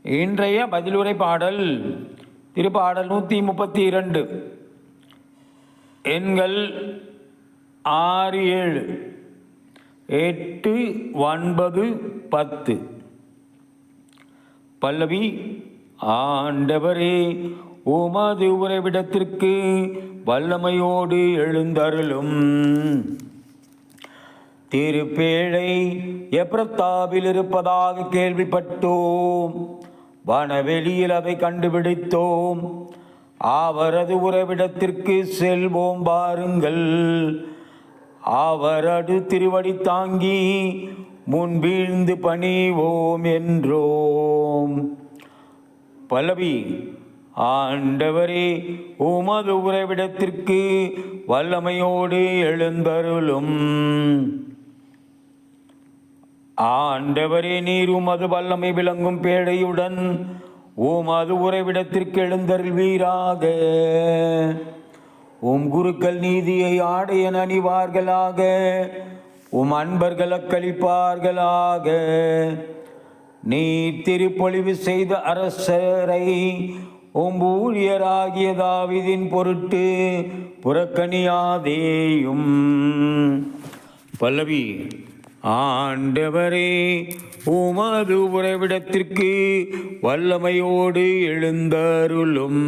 இன்றைய பதிலுரை பாடல் திருப்பாடல் 132. எண்கள் 6, 7, 8, 9, 10. பல்லவி. ஆண்டவரே, உமது உறைவிடத்திற்கு வல்லமையோடு எழுந்தருளும். திருப்பேழை எப்ரத்தாவில் இருப்பதாக கேள்விப்பட்டோம். வனவெளியில் அதை கண்டுபிடித்தோம். அவரது உறைவிடத்திற்கு செல்வோம் வாருங்கள். அவரது திருவடி தாங்கி முன்வீழ்ந்து பணிவோம் என்றோம். பல்லவி. ஆண்டவரே, உமது உறைவிடத்திற்கு வல்லமையோடு எழுந்தருளும். ஆண்டவரே, நீர் உமது வல்லமை விளங்கும் பேழையுடன் உமது உறைவிடத்திற்கு எழுந்தருள்வீராக. உம் குருக்கள் நீதியை ஆடையன் அணிவார்களாக. உம் அன்பர்கள் அக்களிப்பார்களாக. நீ திருப்பொழிவு செய்த அரசரை உம் ஊழியராகிய தாவீதின் பொருட்டு புறக்கணியாதேயும். பல்லவி. ஆண்டவரே, உமது உறைவிடத்திற்கு வல்லமையோடு எழுந்தருளும்.